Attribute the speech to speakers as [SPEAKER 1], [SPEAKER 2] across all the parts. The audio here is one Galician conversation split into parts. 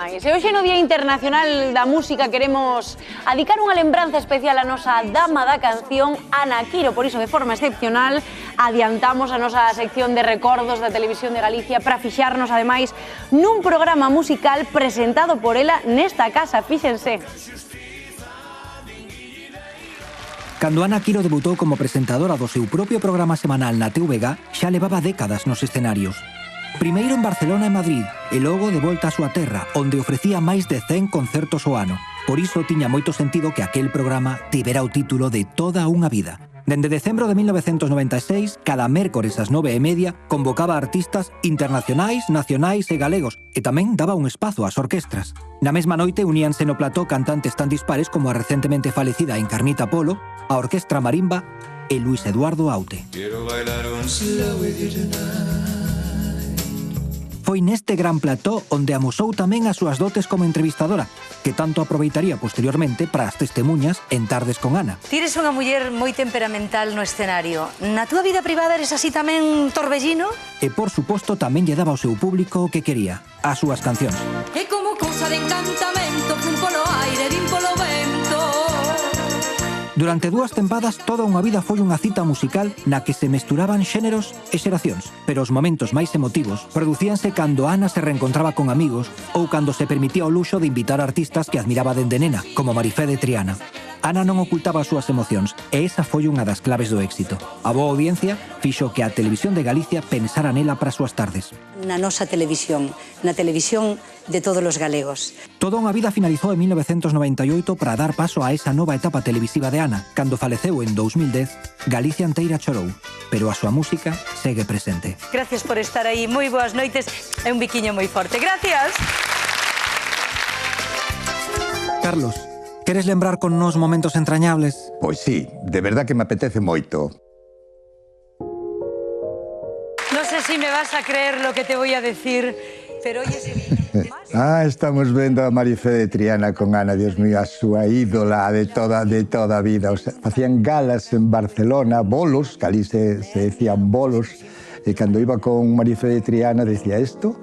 [SPEAKER 1] máis. E hoxe no Día Internacional da Música queremos adicar unha lembranza especial a nosa dama da canción, Ana Quiro. Por iso, de forma excepcional, adiantamos a nosa sección de recordos da Televisión de Galicia para fixarnos, ademais, nun programa musical presentado por ela nesta casa. Fíxense.
[SPEAKER 2] Cando Ana Quiro debutou como presentadora do seu propio programa semanal na TVG, xa levaba décadas nos escenarios. Primeiro en Barcelona e Madrid, e logo de volta á súa terra, onde ofrecía máis de 100 concertos ao ano. Por iso tiña moito sentido que aquel programa tivera o título de Toda unha vida. Dende decembro de 1996, cada mércores ás 9:30, convocaba artistas internacionais, nacionais e galegos, e tamén daba un espazo ás orquestras. Na mesma noite uníanse no plató cantantes tan dispares como a recentemente falecida Encarnita Polo, a Orquestra Marimba e Luis Eduardo Aute. Foi neste gran plató onde amosou tamén as súas dotes como entrevistadora, que tanto aproveitaría posteriormente para as testemunhas en Tardes con Ana.
[SPEAKER 3] Tires unha muller moi temperamental no escenario. Na túa vida privada eres así tamén torbellino?
[SPEAKER 2] E por suposto tamén lle daba ao seu público o que quería, as súas cancións.
[SPEAKER 4] É como cousa de encantamento, fun polo aire, vin polo vento.
[SPEAKER 2] Durante 2 tempadas, Toda unha vida foi unha cita musical na que se mesturaban xéneros e xeracións, pero os momentos máis emotivos producíanse cando Ana se reencontraba con amigos ou cando se permitía o luxo de invitar artistas que admiraba dende nena, como Marifé de Triana. Ana non ocultaba as súas emocións e esa foi unha das claves do éxito. A boa audiencia fixo que a Televisión de Galicia pensara nela para as súas tardes.
[SPEAKER 3] Na nosa televisión, na televisión de todos os galegos.
[SPEAKER 2] Toda unha vida finalizou en 1998 para dar paso a esa nova etapa televisiva de Ana. Cando faleceu en 2010, Galicia enteira chorou, pero a súa música segue presente.
[SPEAKER 3] Gracias por estar aí, moi boas noites e un biquiño moi forte. Gracias!
[SPEAKER 2] Carlos, queres lembrar con nos momentos entrañables?
[SPEAKER 5] Pois sí, de verdad que me apetece moito.
[SPEAKER 3] No sé si me vas a creer lo que te voy a decir, pero hoy es...
[SPEAKER 5] Estamos vendo a Marifé de Triana con Ana, Dios mío, a súa ídola de toda a vida. O sea, facían galas en Barcelona, bolos, que ali se decían bolos, e cando iba con Marifé de Triana decía esto,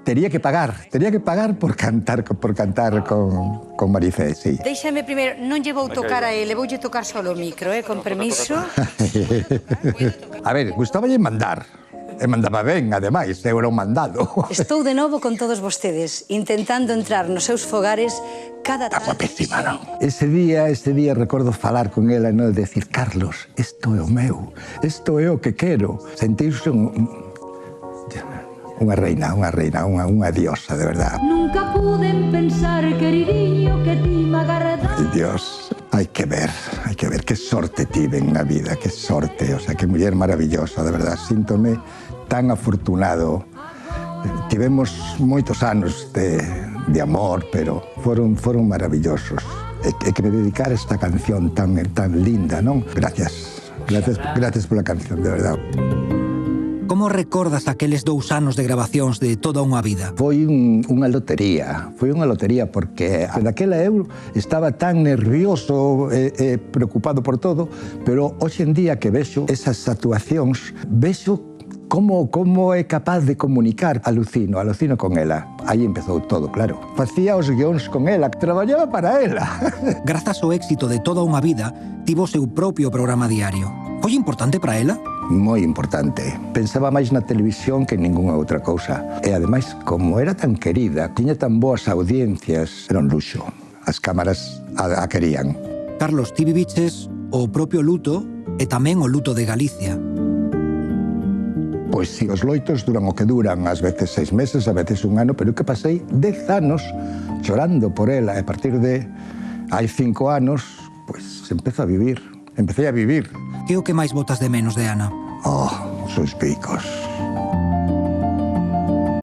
[SPEAKER 5] tería que pagar por cantar con Marifé, sí.
[SPEAKER 3] Déixame primeiro, non lle vou tocar a ele, voulle tocar solo o micro, con permiso.
[SPEAKER 5] A ver, gustaballe mandar. E mandaba ben, ademais, eu era un mandado.
[SPEAKER 3] Estou de novo con todos vostedes, intentando entrar nos seus fogares cada tarde.
[SPEAKER 5] Guapísima, non? Ese día recordo falar con ela, non? Decir, Carlos, isto é o meu, isto é o que quero. Sentirse unha reina, unha diosa, de verdad.
[SPEAKER 4] Nunca pude pensar, queridinho, que ti me agardas.
[SPEAKER 5] Dios, hai que ver, que sorte tiven na vida, que sorte, o sea, que muller maravillosa, de verdad, síntome tan afortunado. Tivemos moitos anos de amor, pero foron maravillosos. E que me dedicara esta canción tan linda, non? Gracias pola canción, de verdad.
[SPEAKER 2] Como recordas aqueles 2 anos de grabacións de Toda unha vida?
[SPEAKER 5] Foi unha lotería porque daquela eu estaba tan nervioso e preocupado por todo, pero hoxe en día que vexo esas actuacións, vexo como é capaz de comunicar. Alucino con ela. Aí empezou todo, claro. Facía os guións con ela, traballaba para ela.
[SPEAKER 2] Grazas ao éxito de Toda unha vida, tivo o seu propio programa diario. Foi importante para ela?
[SPEAKER 5] Moi importante. Pensaba máis na televisión que en ningunha outra cousa. E ademais, como era tan querida, tiña tan boas audiencias, era un luxo. As cámaras a querían.
[SPEAKER 2] Carlos, ti viviches o propio luto e tamén o luto de Galicia.
[SPEAKER 5] Pois si, os loitos duran o que duran, ás veces 6 meses, a veces 1 ano, pero que pasei 10 anos chorando por ela, e a partir de hai 5 anos, pois empecé a vivir.
[SPEAKER 2] Que é o que máis botas de menos de Ana?
[SPEAKER 5] Os seus picos.